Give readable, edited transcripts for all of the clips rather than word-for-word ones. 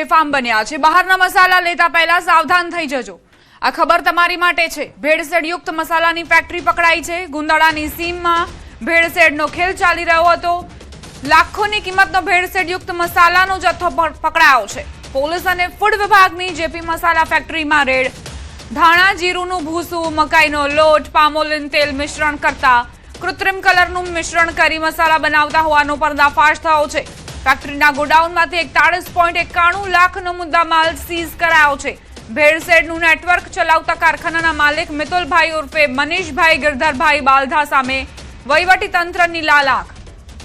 બેફામ બન્યા છે। બહારના મસાલા લેતા પહેલા સાવધાન થઈ જજો। આ ખબર તમારી માટે છે। ભેળસેળ યુક્ત મસાલાની ફેક્ટરી પકડાઈ છે। ગુંદાળાની સીમમાં ભેળસેળનો ખેલ ચાલી રહ્યો હતો। લાખોની કિંમતનો ભેળસેળ યુક્ત મસાલાનો જથ્થો પકડાયો છે। પોલીસ અને ફૂડ વિભાગની જેપી મસાલા ફેક્ટરીમાં રેડ। ધાણા જીરુંનું ભૂસું, મકાઈનો લોટ, પામોલિન તેલ મિશ્રણ કરતા કૃત્રિમ કલરનું મિશ્રણ કરી મસાલા બનાવતા હોવાનો પર્દાફાશ થયો છે। ફેક્ટરીના ગોડાઉનમાંથી 41.91 લાખનો મુદ્દામાલ સીઝ કરાયો છે। ભેળસેળનું નેટવર્ક ચલાવતા કારખાનાના માલિક મિતુલભાઈ ઉર્ફે મનીષભાઈ ગિરધરભાઈ બાલધા સામે વહીવટી તંત્રની લાલાખ।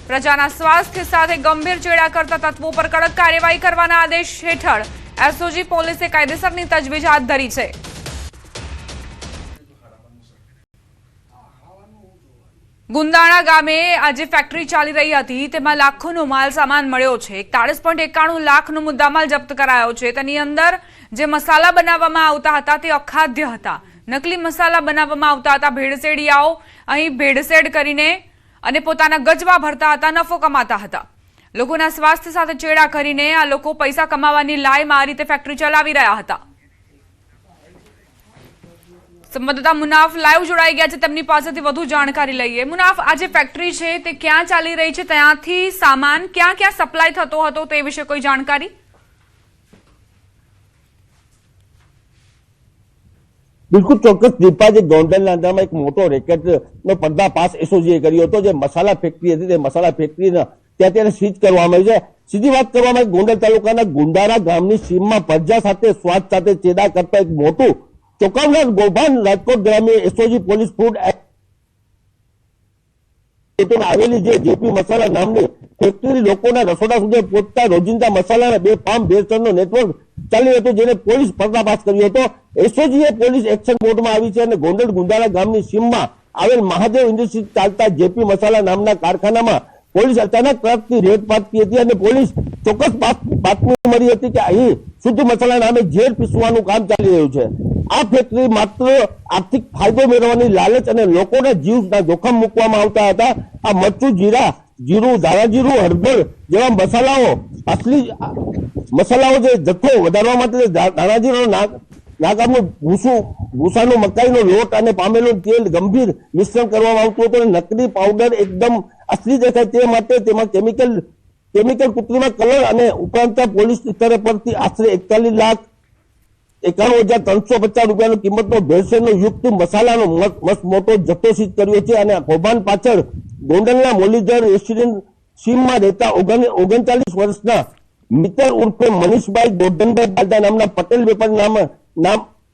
પ્રજાના સ્વાસ્થ્ય સાથે ગંભીર ચેડા કરતા તત્વો પર કડક કાર્યવાહી કરવાના આદેશ હેઠળ એસઓજી પોલીસે કાયદેસરની તજવીજ હાથ ધરી છે। ગુંદાળા ગામે આજે ફેક્ટરી ચાલી રહી હતી, તેમાં લાખોનો માલ સામાન મળ્યો છે। 41.91 લાખનો મુદ્દામાલ જપ્ત કરાયો છે। તેની અંદર જે મસાલા બનાવવામાં આવતા હતા તે અખાદ્ય હતા। નકલી મસાલા બનાવવામાં આવતા હતા। ભેળસેડિયાઓ અહીં ભેળસેળ કરીને અને પોતાના ગજવા ભરતા હતા, નફો કમાતા હતા। લોકોના સ્વાસ્થ્ય સાથે ચેડા કરીને આ લોકો પૈસા કમાવાની લાયમાં આ રીતે ફેક્ટરી ચલાવી રહ્યા હતા। સંવાદદાતા મુનાફ લાઈવ જોડાઈ ગયા છે, તેમની પાસેથી વધુ જાણકારી લઈએ। મુનાફ, આ જે ફેક્ટરી છે તે ક્યાં ચાલી રહી છે, ત્યાંથી સામાન ક્યાં ક્યાં સપ્લાય થતો હતો તે વિશે કોઈ જાણકારી? બિલકુલ ચોક્કસ દીપા, જે ગોંડલના અંદરમાં એક મોટો રેકેટનો પર્દાફાશ એસઓજીએ કર્યો હતો। જે મસાલા ફેક્ટરી હતી તે મસાલા ફેક્ટરીને ત્યાં સીઝ કરવામાં આવી છે। સીધી વાત કરવામાં આવી, ગોંડલ તાલુકાના ગુંદાળા ગામની સીમમાં પ્રજા સાથે સ્વાદ સાથે ચેડા કરતા એક મોટું ચોંકાવનાર કૌભાંડ રાજકોટ ગ્રામ્ય એસઓજી પોલીસ ફૂડ આવેલી જે જેપી મસાલા નામની ફેક્ટરી લોકોના રસોડા સુધી પહોંચતા રોજિંદા મસાલાના બેફામ ભેળસેળનો નેટવર્ક ચાલી હતો, જેને પોલીસ પર્દાફાશ કર્યો હતો। એસઓજીએ પોલીસ એક્શન મોડમાં આવી છે અને ગોંડલ ગુંદાળા ગામની સીમમાં આવેલ મહાદેવ ઇન્ડસ્ટ્રી ચાલતા જેપી મસાલા નામના કારખાનામાં પોલીસ અચાનક ટ્રકથી રેડ પાડતી હતી અને પોલીસ ચોક્કસ બાતમી મળી હતી કે અહીં શુદ્ધ મસાલા નામે ઝેર પીસવાનું કામ ચાલી રહ્યું છે। આ ફેક્ટરી માત્ર આર્થિક ફાયદો મેળવવાની લાલચ અને લોકોના જીવના જોખમ મૂકવામાં આવતા હતા। આ મરચું, જીરું, ધાણા જીરું, હળદર જેવા મસાલાઓ, અસલી મસાલાઓ જે જથ્થો વધારવા માટે ધાણા જીરું નાકામનું ભૂસાનું મકાઈનો લોટ અને પામેલું તેલ ગંભીર મિશ્રણ કરવામાં આવતું હતું અને નકલી પાવડર એકદમ અસલી દેખાય તે માટે તેમાં કેમિકલ કૃત્રિમ કલર અને ઉપરાંત પોલીસ સ્તરે પરથી આશરે 41,91,350 રૂપિયાની કિંમતનો ભેળસેળનો યુક્ત મસાલાનો મસ્ત મોટો જથ્થો સીઝ કર્યો છે। અને કૌભાંડ પાછળ ગોંડલના મોલીધર રેસિડેન્ટ સીમમાં રહેતા 39 વર્ષના મિત્ર ઉર્ફે મનીષભાઈ ગોરધનભાઈ બાલધા નામના પટેલ વેપારી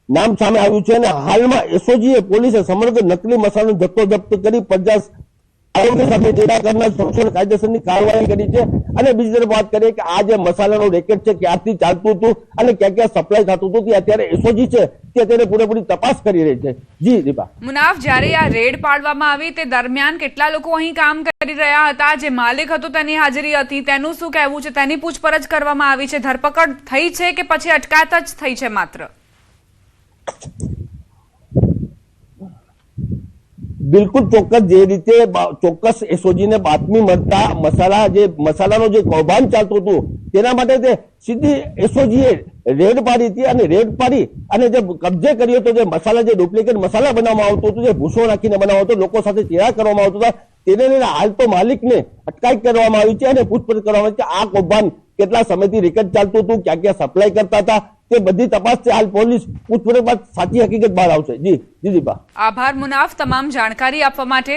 નામ સામે આવ્યું છે। અને હાલમાં એસઓજીએ પોલીસે સમગ્ર નકલી મસાલાનો જથ્થો જપ્ત કરી પ્રજા આરોગ્ય સાથે ચેડા કરનાર સંશોધન કાયદેસરની કાર્યવાહી કરી છે। અને બીજી તરફ વાત કરીએ કે આ જે મસાલાનો રેકેટ છે ક્યાંથી ચાલતું હતું અને ક્યાં ક્યાં સપ્લાય થતું હતું તે અત્યારે એસઓજી છે તે અત્યારે પૂરેપૂરી તપાસ કરી રહી છે। જી દીપા। મુનાફ, જ્યારે આ રેડ પાડવામાં આવી તે દરમિયાન કેટલા લોકો અહીં કામ કરી રહ્યા હતા? જે માલિક હતો તેની હાજરી હતી, તેનું શું કહેવું છે? તેની પૂછપરછ કરવામાં આવી છે? ધરપકડ થઈ છે કે પછી અટકાયત જ થઈ છે માત્ર? બિલકુલ ચોક્કસ, જે રીતે ચોક્કસ એસઓજીને બાતમી મળતા મસાલાનો જે કૌભાંડ ચાલતું હતું તેના માટે તે સીધી એસઓજીએ રેડ પાડી હતી અને રેડ પાડી અને જે કબજે કર્યો હતો જે મસાલા, જે ડુપ્લિકેટ મસાલા બનાવવામાં આવતો હતો, જે ભૂસો નાખીને બનાવતો હતો, લોકો સાથે ચેડા કરવામાં આવતો હતા, તેને લઈને હાલ તો માલિકને અટકાયત કરવામાં આવી છે અને પૂછપરછ કરવામાં આવી છે। આ કૌભાંડ કેટલા સમયથી રેકેટ ચાલતું હતું, ક્યાં ક્યાં સપ્લાય કરતા હતા, તે બધી તપાસ છે। હાલ પોલીસ પૂછપરછ બાદ સાચી હકીકત બહાર આવશે। જી દીપા। આભાર મુનાફ, તમામ જાણકારી આપવા માટે।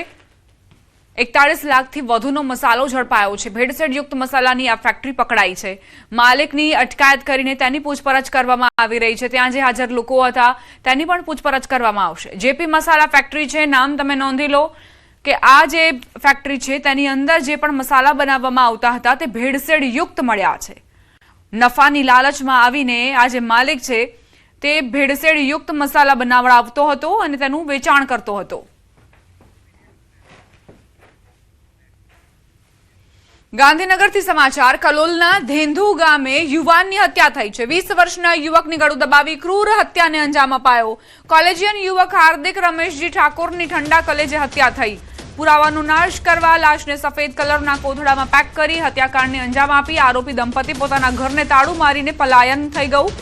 41 લાખથી વધુનો મસાલો ઝડપાયો છે। ભેળસેળ યુક્ત મસાલાની આ ફેક્ટરી પકડાઈ છે। માલિકની અટકાયત કરીને તેની પૂછપરછ કરવામાં આવી રહી છે। ત્યાં જે હાજર લોકો હતા તેની પણ પૂછપરછ કરવામાં આવશે। જેપી મસાલા ફેક્ટરી છે, નામ તમે નોંધી લો કે આ જે ફેક્ટરી છે તેની અંદર જે પણ મસાલા બનાવવામાં આવતા હતા તે ભેળસેળ યુક્ત મળ્યા છે। નફાની લાલચમાં આવીને આ જે માલિક છે તે ભેળસેળ યુક્ત મસાલા બનાવડાવતો હતો અને તેનું વેચાણ કરતો હતો। ગાંધીનગરથી સમાચાર। કલોલના ધેંધુ ગામે યુવાનની હત્યા થઈ છે। 20 વર્ષના યુવકની ગળું દબાવી ક્રૂર હત્યાને અંજામ અપાયો। કોલેજિયન યુવક હાર્દિક રમેશજી ઠાકોરની ઠંડા કલેજે હત્યા થઈ। પુરાવાનો નાશ કરવા લાશને સફેદ કલરના કોથળામાં પેક કરી હત્યાકાંડને અંજામ આપી આરોપી દંપતી પોતાના ઘરને તાળું મારીને પલાયન થઈ ગયું.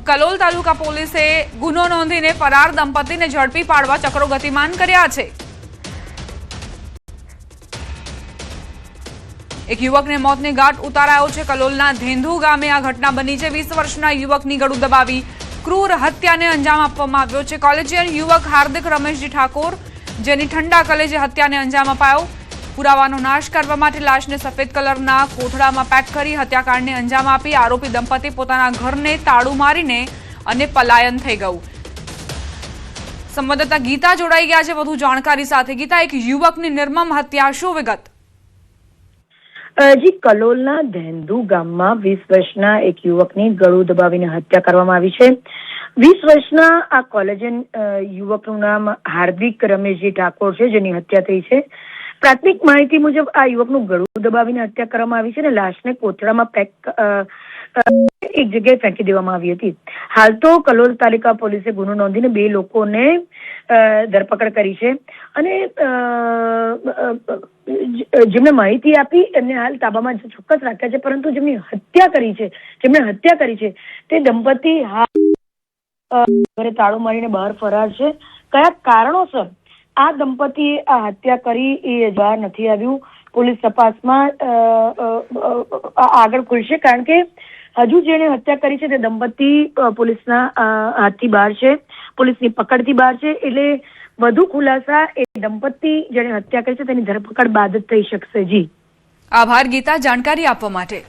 કલોલ તાલુકા પોલીસે ગુનો નોંધીને ફરાર દંપતીને ઝડપી પાડવા ચક્રો ગતિમાન કર્યા છે. એક યુવકને મોતને ઘાટ ઉતારાયો છે. કલોલના ધેંધુ ગામે આ ઘટના બની છે. 20 વર્ષના યુવકની ગળું દબાવી ક્રૂર હત્યાને અંજામ આપવામાં આવ્યો છે. કોલેજિયન યુવક હાર્દિક રમેશજી ઠાકોર, જેની ઠંડા કલેજે હત્યાને અંજામ અપાયો. પુરાવાનો નાશ કરવા માટે લાશને સફેદ કલરના કોથળામાં પેક કરી હત્યાકાંડને અંજામ આપી આરોપી દંપતી પોતાના ઘરને તાળું મારીને અને પલાયન થઈ ગયું. સંવાદદાતા ગીતા જોડાઈ ગયા છે વધુ જાણકારી સાથે. ગીતા, એક યુવકની નિર્મમ હત્યા, શું વિગત? જી, કલોલના ધેંધુ ગામમાં 20 વર્ષના એક યુવકની ગળું દબાવીને હત્યા કરવામાં આવી છે. 20 વર્ષના આ કોલેજિયન યુવકનું નામ હાર્દિક રમેશજી ઠાકોર છે, જેની હત્યા થઈ છે. પ્રાથમિક માહિતી મુજબ આ યુવકનું ગળું દબાવીને હત્યા કરવામાં આવી છે અને લાશને કોથળામાં પેક એક જગ્યાએ ફેંકી દેવામાં આવી હતી. હાલ તો કલોલ તાલુકા પોલીસે ગુનો નોંધીને 2 લોકોને ધરપકડ કરી છે અને જેમને માહિતી આપી એમને હાલ તાબામાં ચોક્કસ રાખ્યા છે, પરંતુ જેમણે હત્યા કરી છે તે દંપતી હાલ ઘરે તાળું મારીને બહાર ફરાર છે. કયા કારણોસર આ દંપતીએ આ હત્યા કરી એ બહાર નથી આવ્યું. પોલીસ તપાસમાં આગળ ખુલશે, કારણ કે હજુ જેને હત્યા કરી છે તે દંપતી પોલીસના હાથથી બહાર છે, પોલીસની પકડથી બહાર છે. એટલે વધુ ખુલાસા એ દંપતી જેને હત્યા કરી છે તેની ધરપકડ બાદ જ થઈ શકશે. જી, આભાર ગીતા, જાણકારી આપવા માટે.